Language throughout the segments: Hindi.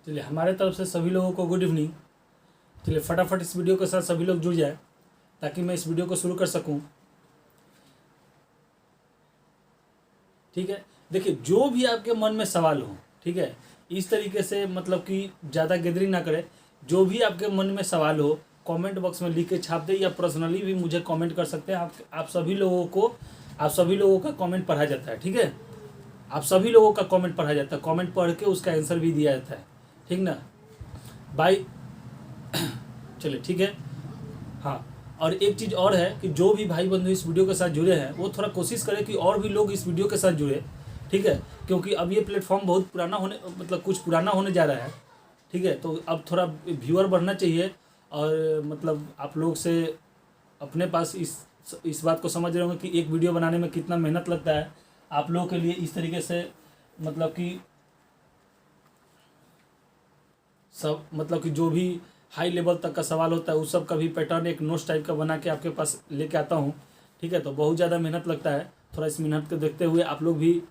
चलिए हमारे तरफ से सभी लोगों को गुड इवनिंग। चलिए फटाफट इस वीडियो के साथ सभी लोग जुड़ जाए ताकि मैं इस वीडियो को शुरू कर सकूं। ठीक है, देखिए जो भी आपके मन में सवाल हो, ठीक है, इस तरीके से मतलब कि ज़्यादा गैदरिंग ना करें। जो भी आपके मन में सवाल हो कमेंट बॉक्स में लिख के छाप दे या पर्सनली भी मुझे कमेंट कर सकते हैं। आप सभी लोगों का कमेंट पढ़ा जाता है। ठीक है, आप सभी लोगों का कमेंट पढ़ा जाता है, कमेंट पढ़ के उसका आंसर भी दिया जाता है। ठीक ना भाई? चलिए ठीक है। हाँ, और एक चीज़ और है कि जो भी भाई बंधु इस वीडियो के साथ जुड़े हैं वो थोड़ा कोशिश करें कि और भी लोग इस वीडियो के साथ जुड़े। ठीक है, क्योंकि अब ये प्लेटफॉर्म बहुत पुराना होने मतलब कुछ पुराना होने जा रहा है। ठीक है, तो अब थोड़ा व्यूअर बढ़ना चाहिए और मतलब आप लोग से अपने पास इस बात को समझ रहे होंगे कि एक वीडियो बनाने में कितना मेहनत लगता है। आप लोगों के लिए इस तरीके से मतलब कि जो भी हाई लेवल तक का सवाल होता है उस सब का भी पैटर्न एक नोट्स टाइप का बना के आपके पास लेके आता हूँ। ठीक है, तो बहुत ज़्यादा मेहनत लगता है। थोड़ा इस मेहनत को देखते हुए आप लोग भी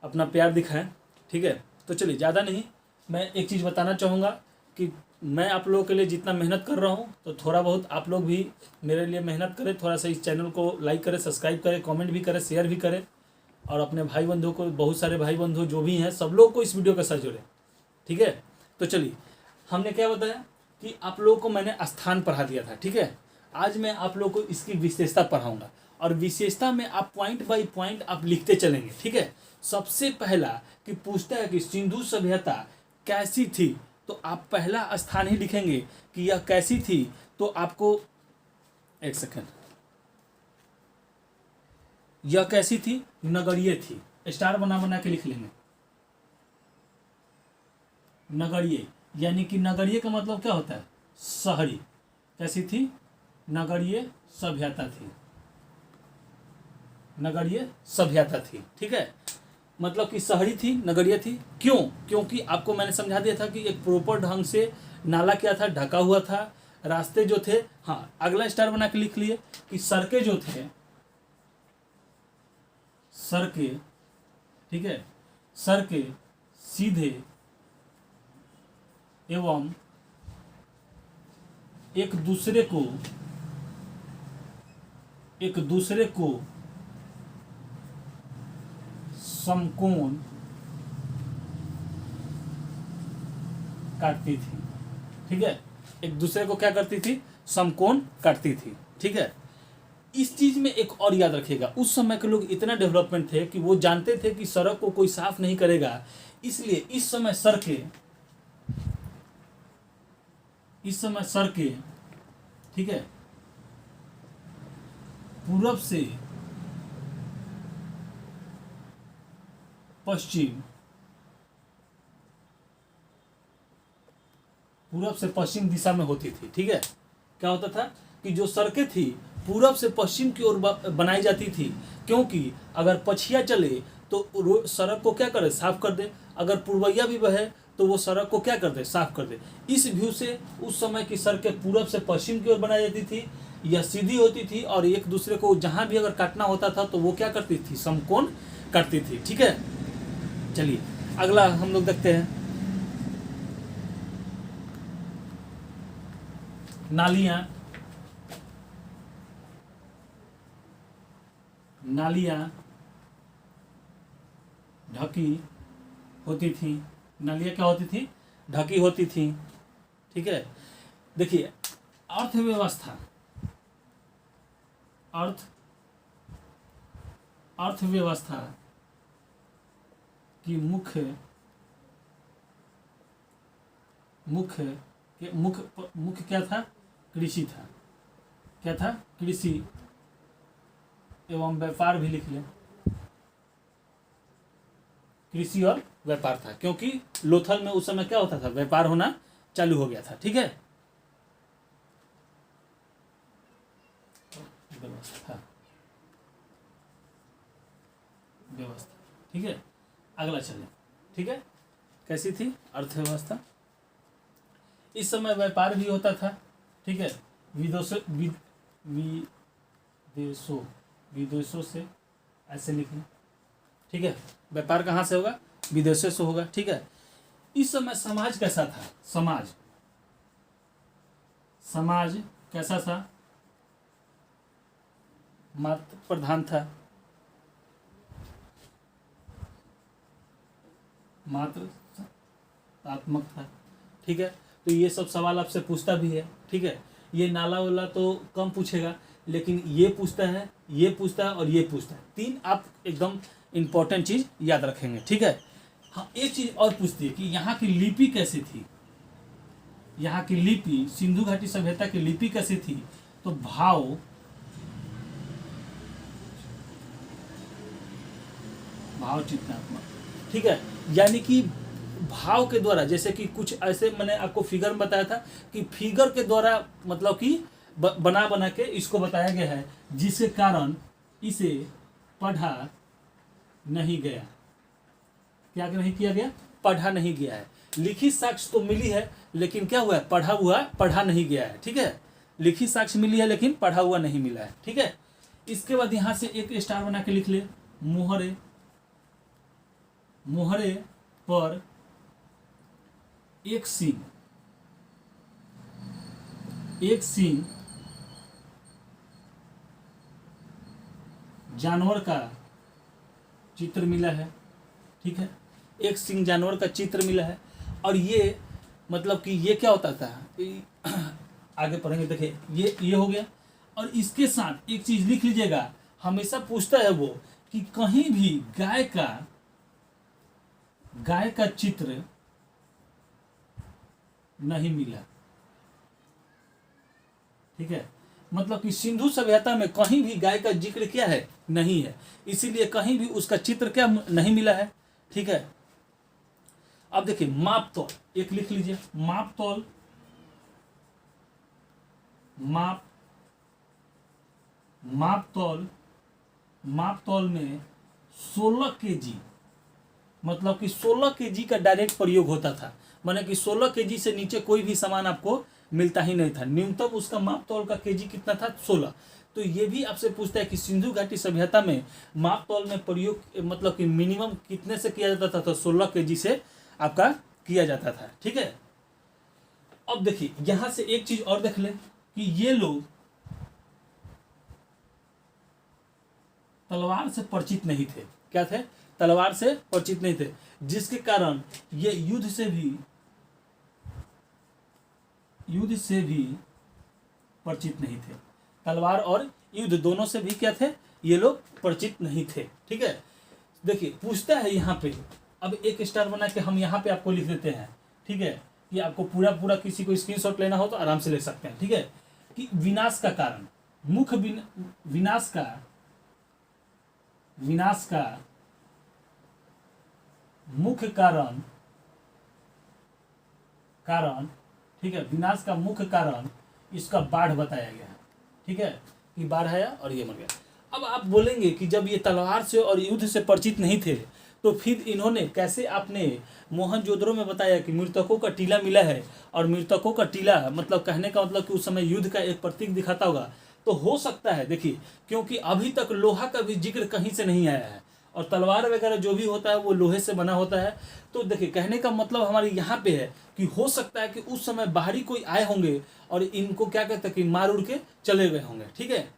अपना प्यार दिखाएं। ठीक है, तो चलिए ज़्यादा नहीं, मैं एक चीज़ बताना चाहूँगा कि मैं आप लोगों के लिए जितना मेहनत कर रहा हूँ तो थोड़ा बहुत आप लोग भी मेरे लिए मेहनत करें। थोड़ा सा इस चैनल को लाइक करें, सब्सक्राइब करें, कमेंट भी करें, शेयर भी करें और अपने भाई बंधुओं को, बहुत सारे भाई बंधु जो भी हैं सब लोग को इस वीडियो के साथ जोड़ें। ठीक है, तो चलिए हमने क्या बताया कि आप लोगों को मैंने स्थान पढ़ा दिया था। ठीक है, आज मैं आप लोगों को इसकी विशेषता पढ़ाऊंगा और विशेषता में आप पॉइंट बाय पॉइंट आप लिखते चलेंगे। ठीक है, सबसे पहला कि पूछता है कि सिंधु सभ्यता कैसी थी, तो आप पहला स्थान ही लिखेंगे कि यह कैसी थी। तो आपको एक सेकंड, यह कैसी थी? नगरीय थी। स्टार बना बना के लिख लेंगे। नगरीय यानी कि नगरीय का मतलब क्या होता है? शहरी। कैसी थी? नगरीय सभ्यता थी। नगरीय सभ्यता थी। ठीक है, मतलब कि शहरी थी, नगरीय थी। क्यों? क्योंकि आपको मैंने समझा दिया था कि एक प्रॉपर ढंग से नाला क्या था, ढका हुआ था। रास्ते जो थे, हाँ अगला स्टार बना के लिख लिए कि सड़कें जो थे, सड़कें, ठीक है, सड़कें सीधे एवं एक दूसरे को समकोण काटती थी। ठीक है, एक दूसरे को क्या करती थी? समकोण काटती थी। ठीक है, इस चीज में एक और याद रखिएगा, उस समय के लोग इतना डेवलपमेंट थे कि वो जानते थे कि सड़क को कोई साफ नहीं करेगा, इसलिए इस समय सड़कें, ठीक है, पूरब से पश्चिम दिशा में होती थी। ठीक है, क्या होता था कि जो सड़कें थी पूरब से पश्चिम की ओर बनाई जाती थी, क्योंकि अगर पछिया चले तो सड़क को क्या करे? साफ कर दे। अगर पूर्वैया भी बहे तो वो सड़क को क्या कर दे? साफ कर दे। इस व्यू से उस समय की सड़कें पूरब से पश्चिम की ओर बनाई जाती थी, यह सीधी होती थी और एक दूसरे को जहां भी अगर काटना होता था तो वो क्या करती थी? समकोण काटती थी। ठीक है, चलिए अगला हम लोग देखते हैं। नालियाँ ढकी होती थी। नालियाँ क्या होती थी? ढकी होती थी। ठीक है, देखिए अर्थव्यवस्था की मुख्य क्या था? कृषि था। क्या था? कृषि एवं व्यापार भी लिख लें। कृषि और व्यापार था, क्योंकि लोथल में उस समय क्या होता था? व्यापार होना चालू हो गया था। ठीक है, व्यवस्था। ठीक है, अगला चलें। ठीक है, कैसी थी अर्थव्यवस्था? इस समय व्यापार भी होता था। ठीक है, विदेशों से ऐसे लिखें। ठीक है, व्यापार कहाँ से होगा? विदेशों से होगा। ठीक है, इस समय समाज कैसा था? समाज कैसा था? मातृ प्रधान था, मातृत्वात्मक था। ठीक है, तो ये सब सवाल आपसे पूछता भी है। ठीक है, ये नाला वाला तो कम पूछेगा, लेकिन ये पूछता है, ये पूछता है और ये पूछता है। 3 आप एकदम इंपॉर्टेंट चीज याद रखेंगे। ठीक है, हाँ एक चीज और पूछती है कि यहाँ की लिपि कैसी थी? यहाँ की लिपि, सिंधु घाटी सभ्यता की लिपि कैसी थी? तो भाव चित्रात्मक। ठीक है, यानी कि भाव के द्वारा, जैसे कि कुछ ऐसे मैंने आपको फिगर में बताया था कि फिगर के द्वारा मतलब कि बना के इसको बताया गया है, जिसके कारण इसे पढ़ा नहीं गया। क्या नहीं किया गया? पढ़ा नहीं गया है। लिखित साक्ष्य तो मिली है, लेकिन क्या हुआ है? पढ़ा नहीं गया है। ठीक है, लिखित साक्ष्य मिली है लेकिन पढ़ा हुआ नहीं मिला है। ठीक है, इसके बाद यहां से एक स्टार बना के लिख ले, मोहरे पर एक सींग जानवर का चित्र मिला है। ठीक है, एक सींग जानवर का चित्र मिला है। और ये मतलब कि ये क्या होता था, आगे पढ़ेंगे। देखिए ये हो गया। और इसके साथ एक चीज लिख लीजिएगा, हमेशा पूछता है वो कि कहीं भी गाय का चित्र नहीं मिला। ठीक है, मतलब कि सिंधु सभ्यता में कहीं भी गाय का जिक्र क्या है? नहीं है, इसीलिए कहीं भी उसका चित्र क्या नहीं मिला है। ठीक है, अब देखिए माप तौल एक लिख लीजिए, माप तौल में 16 केजी, मतलब कि 16 केजी का डायरेक्ट प्रयोग होता था। माने कि 16 केजी से नीचे कोई भी सामान आपको मिलता ही नहीं था। न्यूनतम उसका माप तौल का केजी कितना था? 16। तो ये भी आपसे पूछता है कि सिंधु घाटी सभ्यता में माप तौल में प्रयोग मतलब कि मिनिमम कितने से किया जाता था? तो 16 केजी से आपका किया जाता था। ठीक है, अब देखिए यहां से एक चीज और देख ले कि ये लोग तलवार से परिचित नहीं थे। क्या थे? तलवार से परिचित नहीं थे, जिसके कारण ये युद्ध से भी परिचित नहीं थे। तलवार और युद्ध दोनों से भी क्या थे? ये लोग परिचित नहीं थे। ठीक है, देखिए पूछता है यहाँ पे, अब एक स्टार बना के हम यहाँ पे आपको लिख देते हैं। ठीक है, कि आपको पूरा किसी को स्क्रीनशॉट लेना हो तो आराम से ले सकते हैं। ठीक है, कि विनाश का कारण, विनाश का मुख्य कारण, ठीक है, विनाश का मुख्य कारण इसका बाढ़ बताया गया है। ठीक है, कि बाढ़ आया और ये मर गया। अब आप बोलेंगे कि जब ये तलवार से और युद्ध से परिचित नहीं थे तो फिर इन्होंने कैसे, आपने मोहनजोदड़ो में बताया कि मृतकों का टीला मिला है, और मृतकों का टीला मतलब कहने का मतलब कि उस समय युद्ध का एक प्रतीक दिखाता होगा। तो हो सकता है, देखिए, क्योंकि अभी तक लोहा का भी जिक्र कहीं से नहीं आया है, और तलवार वगैरह जो भी होता है वो लोहे से बना होता है। तो देखिए कहने का मतलब हमारे यहाँ पे है कि हो सकता है कि उस समय बाहरी कोई आए होंगे और इनको क्या कहते हैं कि मार उड़ के चले गए होंगे। ठीक है,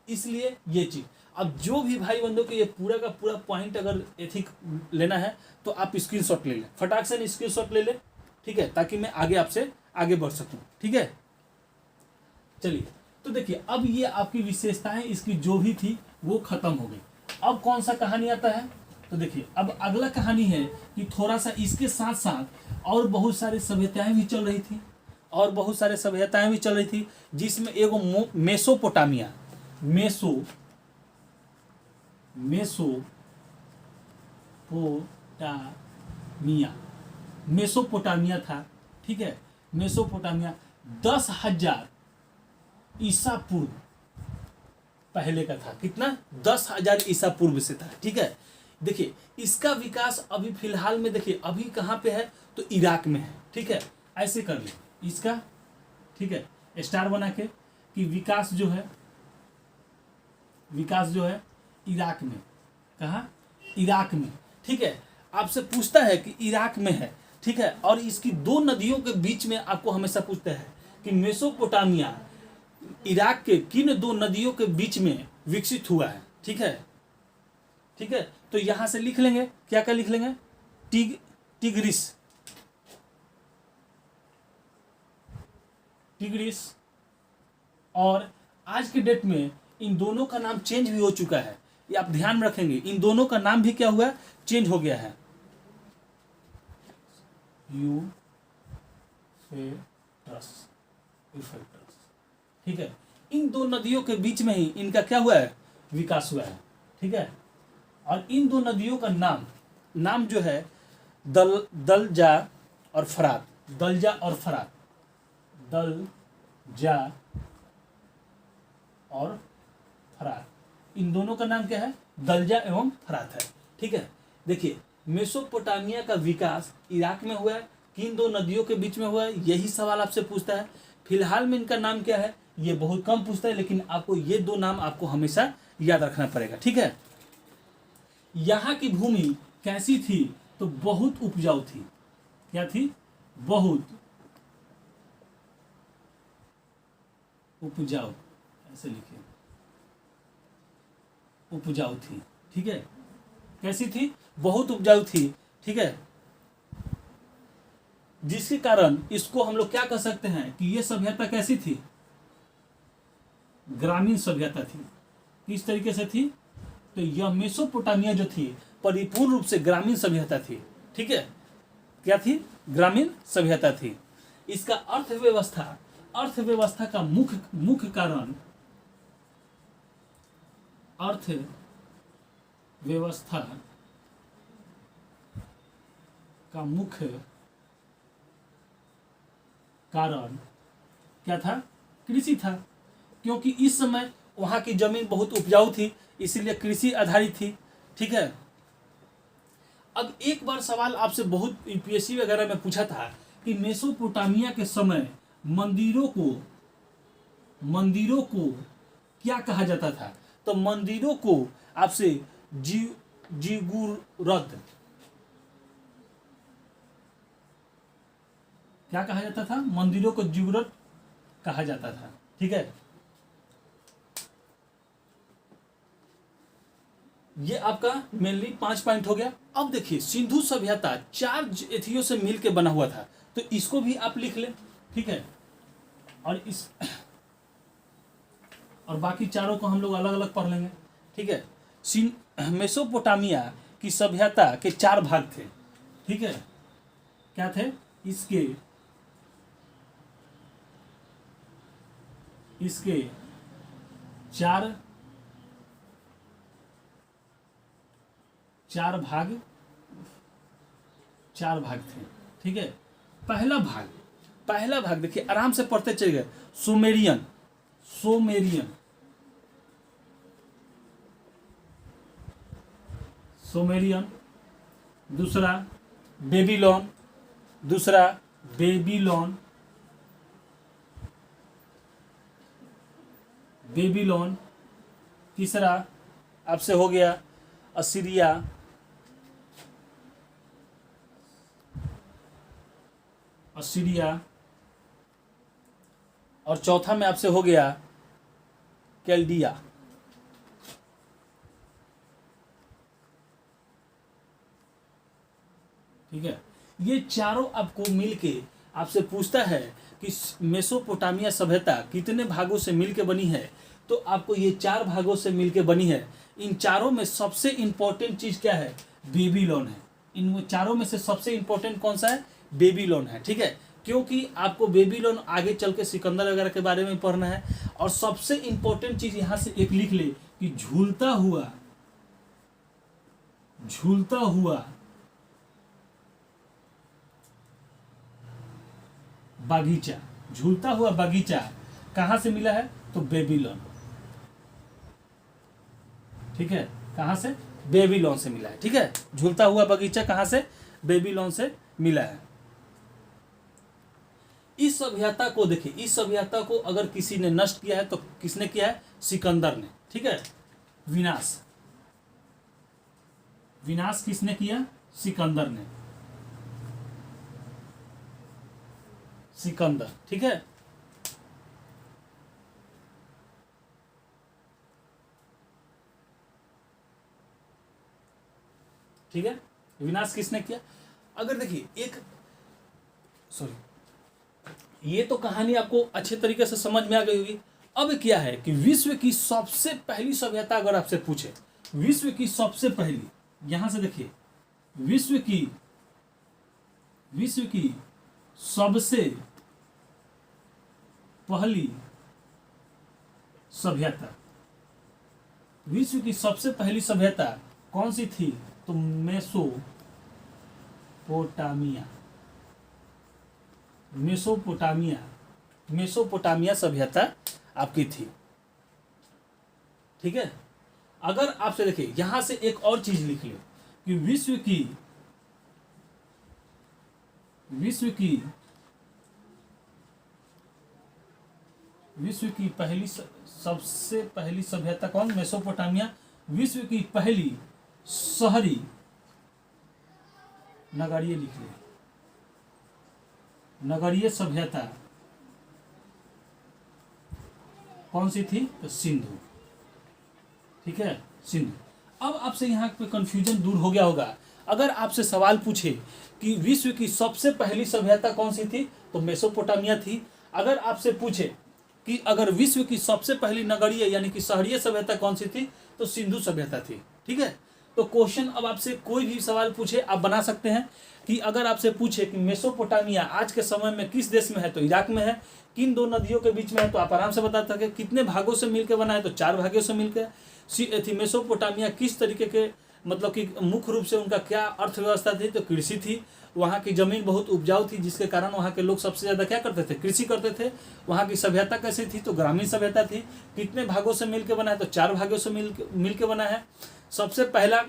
इसलिए ये चीज। अब जो भी भाई बंधु को ये पूरा का पूरा पॉइंट अगर एथिक लेना है तो आप स्क्रीनशॉट ले लें, फटाक से स्क्रीनशॉट ले लें। ठीक है, ताकि मैं आगे आपसे आगे बढ़ सकूं। ठीक है, चलिए, तो देखिए अब ये आपकी विशेषताएं इसकी जो भी थी वो खत्म हो गई। अब कौन सा कहानी आता है? तो देखिए अब अगला कहानी है कि थोड़ा सा इसके साथ साथ और बहुत सारी सभ्यताएं भी चल रही थी, जिसमें एगो मेसोपोटामिया था। ठीक है, मेसोपोटामिया 10,000 ईसा पूर्व पहले का था। कितना? 10,000 ईसा पूर्व से था। ठीक है, देखिए इसका विकास अभी फिलहाल में, देखिए अभी कहाँ पे है? तो इराक में है। ठीक है, ऐसे कर ले इसका। ठीक है, स्टार बना के कि विकास जो है इराक में। कहाँ? इराक में। ठीक है, आपसे पूछता है कि इराक में है ठीक है। और इसकी दो नदियों के बीच में आपको हमेशा पूछते हैं कि मेसोपोटामिया इराक के किन दो नदियों के बीच में विकसित हुआ है। ठीक है, ठीक है। तो यहां से लिख लेंगे, क्या क्या लिख लेंगे, टिग्रिस, टिग्रिस। और आज के डेट में इन दोनों का नाम चेंज भी हो चुका है, ये आप ध्यान में रखेंगे। इन दोनों का नाम भी क्या हुआ है, चेंज हो गया है। यूफेट्रस, ठीक है। इन दो नदियों के बीच में ही इनका क्या हुआ है, विकास हुआ है। ठीक है। और इन दो नदियों का नाम जो है दलजा और फरात, दलजा और फरात, दलजा और फरात, इन दोनों का नाम क्या है, दलजा एवं फरात है। ठीक है। देखिए, मेसोपोटामिया का विकास इराक में हुआ है, किन दो नदियों के बीच में हुआ है, यही सवाल आपसे पूछता है। फिलहाल में इनका नाम क्या है, ये बहुत कम पूछता है, लेकिन आपको ये दो नाम आपको हमेशा याद रखना पड़ेगा। ठीक है। यहाँ की भूमि कैसी थी, तो बहुत उपजाऊ थी। क्या थी, बहुत उपजाऊ, ऐसे लिखिए, उपजाऊ थी। ठीक है। कैसी थी, बहुत उपजाऊ थी। ठीक है। जिसके कारण इसको हम लोग क्या कह सकते हैं कि ये सभ्यता कैसी थी, ग्रामीण सभ्यता थी। किस तरीके से थी, तो यह मेसोपोटामिया जो थी परिपूर्ण रूप से ग्रामीण सभ्यता थी। ठीक है। क्या थी, ग्रामीण सभ्यता थी। इसका अर्थव्यवस्था का मुख्य कारण, अर्थव्यवस्था का मुख्य कारण क्या था, कृषि था। क्योंकि इस समय वहां की जमीन बहुत उपजाऊ थी, इसीलिए कृषि आधारित थी। ठीक है। अब एक बार सवाल आपसे बहुत यूपीएससी वगैरह में पूछा था कि मेसोपोटामिया के समय मंदिरों को क्या कहा जाता था, तो मंदिरों को आपसे जिगुरत क्या कहा जाता था, मंदिरों को जिगुरत कहा जाता था। ठीक है। ये आपका मेनली 5 पॉइंट हो गया। अब देखिए, सिंधु सभ्यता 4 एथियों से मिलकर बना हुआ था, तो इसको भी आप लिख लें। ठीक है। और बाकी चारों को हम लोग अलग अलग पढ़ लेंगे। ठीक है। मेसोपोटामिया की सभ्यता के 4 भाग थे। ठीक है। क्या थे, इसके 4 भाग थे। ठीक है। पहला भाग देखिए, आराम से पढ़ते चले गए। सोमेरियन, दूसरा बेबीलोन, तीसरा आपसे हो गया असीरिया, और चौथा में आपसे हो गया कैल्डिया। ठीक है। ये चारों आपको मिलके आपसे पूछता है कि मेसोपोटामिया सभ्यता कितने भागों से मिलके बनी है, तो आपको ये 4 भागों से मिलके बनी है। इन चारों में सबसे इंपॉर्टेंट चीज क्या है, बेबीलोन है। इन चारों में से सबसे इंपॉर्टेंट कौन सा है, बेबीलोन है। ठीक है। क्योंकि आपको बेबीलोन आगे चल के सिकंदर वगैरह के बारे में पढ़ना है। और सबसे इंपॉर्टेंट चीज यहां से एक लिख ले कि झूलता हुआ बगीचा कहां से मिला है, तो बेबीलोन। ठीक है। कहां से, बेबीलोन से मिला है। ठीक है। झूलता हुआ बगीचा कहां से, बेबीलोन से मिला है। इस सभ्यता को देखिए, इस सभ्यता को अगर किसी ने नष्ट किया है तो किसने किया है, सिकंदर ने। ठीक है। विनाश किसने किया, सिकंदर ने। सिकंदर। ठीक है, ठीक है, विनाश किसने किया? अगर देखिए एक ये तो कहानी आपको अच्छे तरीके से समझ में आ गई होगी। अब क्या है कि विश्व की सबसे पहली सभ्यता अगर आपसे पूछे, विश्व की सबसे पहली, यहां से देखिए, विश्व की सबसे पहली सभ्यता, विश्व की सबसे पहली सभ्यता कौन सी थी? तो मेसोपोटामिया सभ्यता आपकी थी। ठीक है, अगर आपसे देखिए यहां से एक और चीज लिख लो कि विश्व की पहली सबसे पहली सभ्यता कौन? मेसोपोटामिया। विश्व की पहली शहरी, नगरीय लिख लो, नगरीय सभ्यता कौन सी थी? तो सिंधु। ठीक है, सिंधु। अब आपसे यहाँ पे कंफ्यूजन दूर हो गया होगा। अगर आपसे सवाल पूछे कि विश्व की सबसे पहली सभ्यता कौन सी थी? तो मेसोपोटामिया थी। अगर आपसे पूछे कि अगर विश्व की सबसे पहली नगरीय यानी कि शहरीय सभ्यता कौन सी थी? तो सिंधु सभ्यता थी। ठीक है, तो क्वेश्चन अब आपसे कोई भी सवाल पूछे आप बना सकते हैं कि अगर आपसे पूछे कि मेसोपोटामिया आज के समय में किस देश में है? तो इराक में है। किन दो नदियों के बीच में है? तो आप आराम से बता सके। कितने भागों से मिलकर बना है? तो 4 भागों से मिलकर। मेसोपोटामिया किस तरीके के, मतलब कि मुख्य रूप से उनका क्या अर्थव्यवस्था थी? तो कृषि थी। वहाँ की जमीन बहुत उपजाऊ थी, जिसके कारण वहाँ के लोग सबसे ज़्यादा क्या करते थे? कृषि करते थे। वहाँ की सभ्यता कैसी थी? तो ग्रामीण सभ्यता थी। कितने भागों से मिलकर बना है? तो 4 भागों से मिलकर बना है। सबसे पहला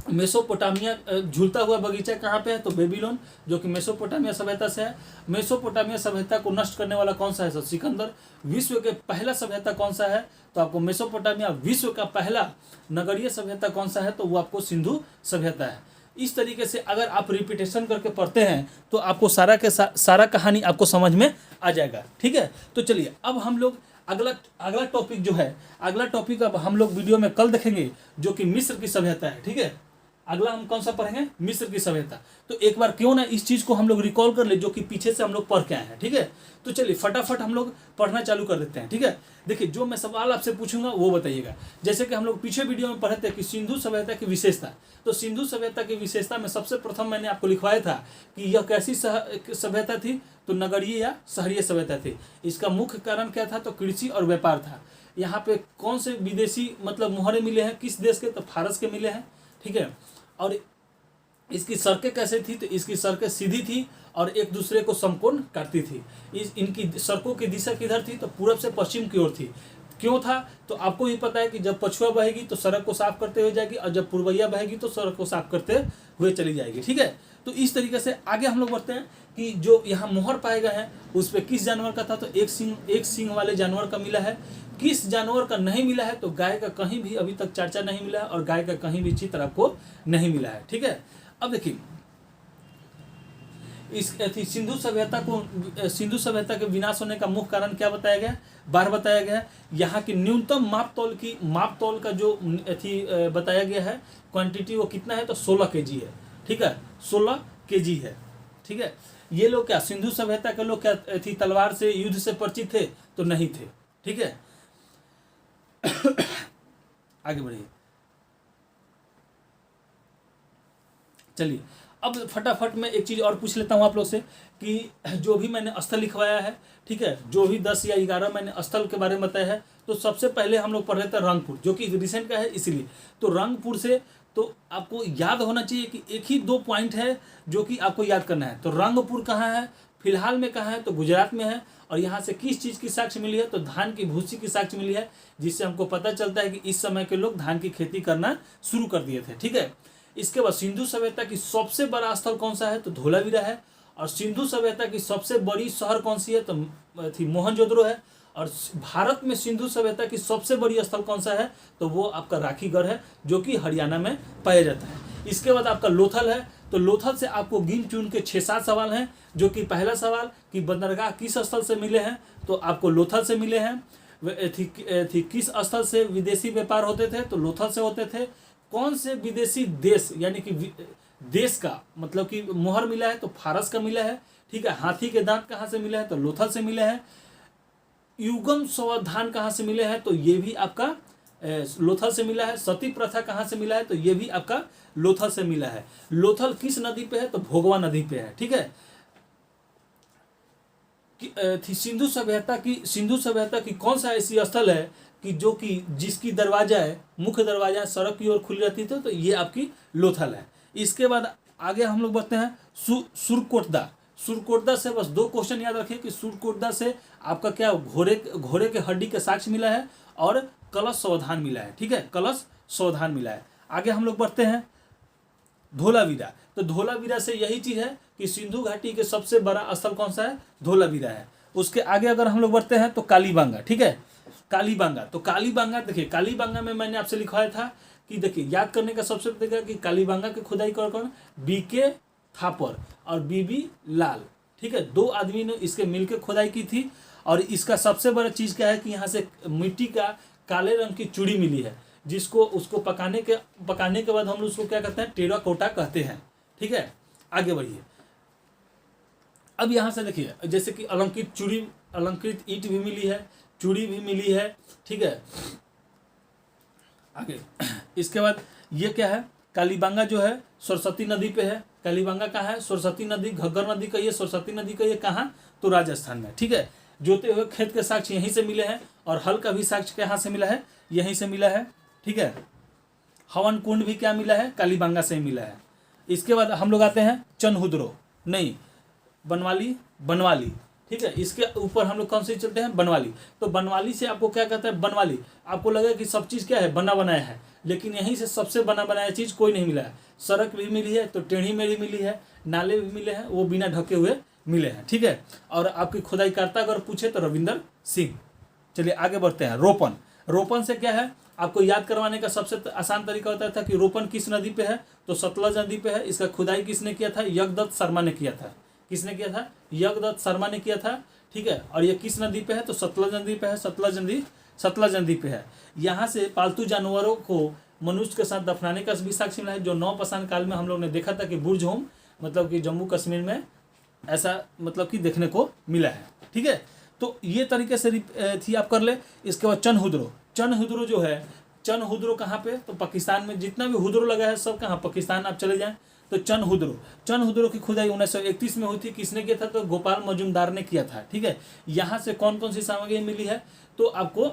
मेसोपोटामिया झूलता हुआ बगीचा कहाँ पे है? तो बेबीलोन, जो कि मेसोपोटामिया सभ्यता से है। मेसोपोटामिया सभ्यता को नष्ट करने वाला कौन सा है? तो सिकंदर। विश्व के पहला सभ्यता कौन सा है? तो आपको मेसोपोटामिया। विश्व का पहला नगरीय सभ्यता कौन सा है? तो वो आपको सिंधु सभ्यता है। इस तरीके से अगर आप रिपीटेशन करके पढ़ते हैं तो आपको सारा कहानी आपको समझ में आ जाएगा। ठीक है, तो चलिए अब हम लोग अगला टॉपिक जो है, अगला टॉपिक अब हम लोग वीडियो में कल देखेंगे, जो कि मिस्र की सभ्यता है। ठीक है, अगला हम कौन सा पढ़ेंगे? मिस्र की सभ्यता। तो एक बार क्यों ना इस चीज को हम लोग रिकॉल कर ले, जो कि पीछे से हम लोग पढ़ के आए हैं। ठीक है, तो चलिए फटाफट हम लोग पढ़ना चालू कर देते हैं। ठीक है, देखिए जो मैं सवाल आपसे पूछूंगा वो बताइएगा। जैसे कि हम लोग पीछे वीडियो में पढ़े थे कि सिंधु सभ्यता की विशेषता, तो सिंधु सभ्यता की विशेषता में सबसे प्रथम मैंने आपको लिखवाया था कि यह कैसी सभ्यता थी? तो नगरीय या शहरीय सभ्यता थी। इसका मुख्य कारण क्या था? तो कृषि और व्यापार था। यहाँ पे कौन से विदेशी मतलब मुहावरे मिले हैं? किस देश के? तो फारस के मिले हैं। ठीक है, और इसकी सड़कें कैसे थी? तो इसकी सड़कें सीधी थी और एक दूसरे को समकोण काटती थी। इनकी सड़कों की दिशा किधर थी? तो पूरब से पश्चिम की ओर थी। क्यों था? तो आपको ही पता है कि जब पछुआ बहेगी तो सड़क को साफ करते हुए जाएगी, और जब पूर्वैया बहेगी तो सड़क को साफ करते हुए चली जाएगी। ठीक है, तो इस तरीके से आगे हम लोग बढ़ते हैं कि जो यहाँ मोहर पाए गए हैं उस पर किस जानवर का था? तो एक सींग वाले जानवर का मिला है। किस जानवर का नहीं मिला है? तो गाय का कहीं भी अभी तक चर्चा नहीं मिला है, और गाय का कहीं भी चित्र आपको नहीं मिला है। ठीक है, अब देखिए इस सिंधु सभ्यता के विनाश होने का मुख्य कारण क्या बताया गया? 12 बताया गया। यहाँ की न्यूनतम मापतौल का जो बताया गया है क्वांटिटी, वो कितना है? तो 16 kg है। ठीक है, 16 kg है। ठीक है, ये लोग क्या सिंधु सभ्यता के लोग क्या थी? तलवार से युद्ध से परिचित थे? तो नहीं थे। ठीक है, आगे बढ़िए। चलिए अब फटाफट मैं एक चीज़ और पूछ लेता हूँ आप लोग से कि जो भी मैंने स्थल लिखवाया है, ठीक है, जो भी 10 या 11 मैंने स्थल के बारे में बताया है, तो सबसे पहले हम लोग पढ़ रहे थे रंगपुर, जो कि रिसेंट का है इसीलिए। तो रंगपुर से तो आपको याद होना चाहिए कि एक ही 2 पॉइंट है जो कि आपको याद करना है। तो रंगपुर कहाँ है? फिलहाल में कहाँ है? तो गुजरात में है। और यहाँ से किस चीज़ की साक्ष्य मिली है? तो धान की भूसी की साक्ष्य मिली है, जिससे हमको पता चलता है कि इस समय के लोग धान की खेती करना शुरू कर दिए थे। ठीक है, इसके बाद सिंधु सभ्यता की सबसे बड़ा स्थल कौन सा है? तो धोलावीरा है। और सिंधु सभ्यता की सबसे बड़ी शहर कौन सी है? तो मोहनजोदड़ो है। और भारत में सिंधु सभ्यता की सबसे बड़ी स्थल कौन सा है? तो वो आपका राखीगढ़ है, जो कि हरियाणा में पाया जाता है। इसके बाद आपका लोथल है। तो लोथल से आपको गिन चुन के 6-7 सवाल हैं, जो कि पहला सवाल कि बंदरगाह किस स्थल से मिले हैं, तो आपको लोथल से मिले हैं। किस स्थल से विदेशी व्यापार होते थे, तो लोथल से होते थे। कौन से विदेशी देश यानी कि देश का मतलब कि मोहर मिला है, तो फारस का मिला है, ठीक है। हाथी के दांत कहाँ से मिले हैं, तो लोथल से मिले हैं। युगम संवर्धान कहाँ से मिले हैं, तो ये भी आपका लोथल से मिला है। सती प्रथा कहाँ से मिला है, तो ये भी आपका लोथल से मिला है। लोथल किस नदी पे है, तो भोगवा नदी पे है, ठीक है। सिंधु सभ्यता की कौन सा ऐसी स्थल है कि जो कि जिसकी दरवाजा है, मुख्य दरवाजा सड़क की ओर खुली रहती थी, तो ये आपकी लोथल है। इसके बाद आगे हम लोग बढ़ते हैं सुरकोटदा। सुरकोटदा से बस 2 क्वेश्चन याद रखिए कि सुरकोटदा से आपका क्या घोड़े के हड्डी के साक्ष्य मिला है और कलश सावधान मिला है, ठीक है, कलश सावधान मिला है। आगे हम लोग बढ़ते हैं धोलावीरा। तो धोलावीरा से यही चीज है कि सिंधु घाटी के सबसे बड़ा स्थल कौन सा है, धोलावीरा है। उसके आगे अगर हम लोग बढ़ते हैं तो कालीबांगा, ठीक है, कालीबांगा। तो कालीबांगा देखिए, कालीबांगा में मैंने आपसे लिखवाया था कि देखिए याद करने का सबसे तरीका कि कालीबांगा की खुदाई कौन, बीके थापर और बीबी लाल, ठीक है, 2 आदमी ने इसके मिलकर खुदाई की थी। और इसका सबसे बड़ा चीज क्या है कि यहाँ से मिट्टी का काले रंग की चूड़ी मिली है, जिसको उसको पकाने के बाद हम उसको क्या कहते हैं, टेराकोटा कहते हैं, ठीक है। आगे बढ़िए। अब यहाँ से देखिए जैसे कि अलंकृत ईंट भी मिली है, चूड़ी भी मिली है, ठीक है। आगे इसके बाद ये क्या है, कालीबांगा जो है सरस्वती नदी पे है। कालीबांगा कहाँ है, सरस्वती नदी, घग्गर नदी का ये, सरस्वती नदी का ये कहाँ, तो राजस्थान में, ठीक है। जोते हुए खेत के साक्ष्य यहीं से मिले हैं और हल का भी साक्ष्य कहाँ से मिला है, यहीं से मिला है, ठीक है। हवन कुंड भी क्या मिला है, कालीबांगा से ही मिला है। इसके बाद हम लोग आते हैं चनहुद्रो, नहीं बनवाली, ठीक है। इसके ऊपर हम लोग कौन से चलते हैं, बनवाली। तो बनवाली से आपको क्या कहता है, बनवाली। आपको लगे कि सब चीज़ क्या है, बना बनाया है, लेकिन यहीं से सबसे बना बनाया चीज़ कोई नहीं मिला है। सड़क भी मिली है, तो टेढ़ी मेढ़ी मिली है, नाले भी मिले हैं, वो बिना ढके हुए मिले हैं, ठीक है। और आपकी खुदाईकर्ता अगर पूछे तो रविंदर सिंह। चलिए आगे बढ़ते हैं। रोपन से क्या है, आपको याद करवाने का सबसे आसान तरीका होता था कि रोपन किस नदी पे है, तो सतलज नदी पे है। इसका खुदाई किसने किया था, यज्ञदत्त शर्मा ने किया था। किसने किया था, यज्ञदत्त शर्मा ने किया था, ठीक है। और ये किस नदी पे है, तो सतलज नदी पे है, सतलज नदी पे है। यहाँ से पालतू जानवरों को मनुष्य के साथ दफनाने का भी साक्ष्य मिला है, जो नौपाषाण काल में हम लोग ने देखा था कि बुर्ज होम मतलब कि जम्मू कश्मीर में ऐसा मतलब कि देखने को मिला है, ठीक है। तो ये तरीके से थी, आप कर ले। इसके बाद चनहुद्रो जो है, चनहुद्रो कहाँ पे, तो पाकिस्तान में जितना भी हुद्रो लगा है सब कहाँ, पाकिस्तान आप चले जाएं। तो चनहुद्रो की खुदाई 1931 में हुई थी। किसने किया था, तो गोपाल मजुमदार ने किया था, ठीक है। यहाँ से कौन कौन सी सामग्री मिली है, तो आपको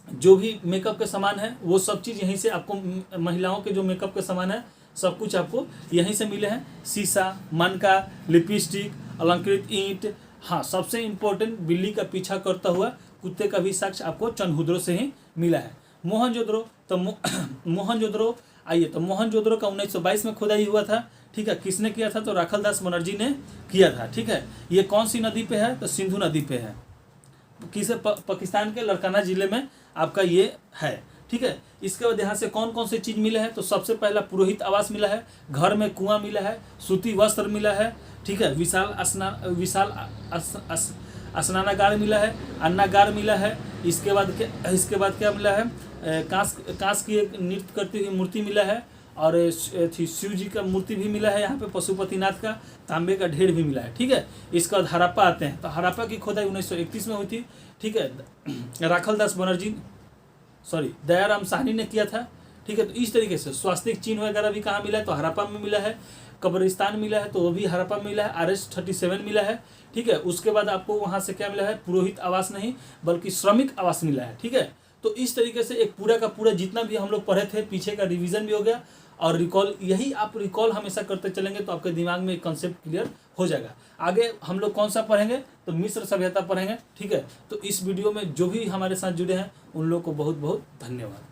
जो भी मेकअप के सामान है वो सब चीज़ यहीं से आपको, महिलाओं के जो मेकअप के सामान है सब कुछ आपको यहीं से मिले हैं। शीशा, मनका, लिपस्टिक, अलंकृत ईंट, हाँ सबसे इम्पोर्टेंट बिल्ली का पीछा करता हुआ कुत्ते का भी साक्ष्य आपको चनहुद्रो से ही मिला है। मोहनजोदड़ो, तो मोहनजोदड़ो आइए, तो मोहनजोदड़ो का 1922 में खुदाई हुआ था, ठीक है। किसने किया था, तो राखलदास बनर्जी ने किया था, ठीक है। ये कौन सी नदी पे है, तो सिंधु नदी पे है। पाकिस्तान के लड़काना जिले में आपका ये है, ठीक है। इसके बाद यहाँ से कौन कौन से चीज़ मिले हैं, तो सबसे पहला पुरोहित आवास मिला है, घर में कुआं मिला है, सूती वस्त्र मिला है, ठीक है। विशाल स्नानागार मिला है, अन्नागार मिला है। इसके बाद क्या मिला है, कांस की एक नृत्य करती हुई मूर्ति मिला है, और शिव जी का मूर्ति भी मिला है यहाँ पे, पशुपतिनाथ का तांबे का ढेर भी मिला है, ठीक है। इसके बाद हड़प्पा आते हैं, तो हड़प्पा की खुदाई 1931 में हुई थी, ठीक है। राखलदास बनर्जी दयाराम साहनी ने किया था, ठीक है। तो इस तरीके से स्वास्तिक चिन्ह वगैरह भी कहाँ मिला है, तो हड़प्पा में मिला है। कब्रिस्तान मिला है, तो वो भी हड़प्पा में मिला है। RS-37 मिला है, ठीक है। उसके बाद आपको वहाँ से क्या मिला है, पुरोहित आवास नहीं बल्कि श्रमिक आवास मिला है, ठीक है। तो इस तरीके से एक पूरा का पूरा जितना भी हम लोग पढ़े थे पीछे का रिवीजन भी हो गया, और रिकॉल, यही आप रिकॉल हमेशा करते चलेंगे तो आपके दिमाग में एक कॉन्सेप्ट क्लियर हो जाएगा। आगे हम लोग कौन सा पढ़ेंगे, तो मिस्र सभ्यता पढ़ेंगे, ठीक है। तो इस वीडियो में जो भी हमारे साथ जुड़े हैं उन लोग को बहुत बहुत धन्यवाद।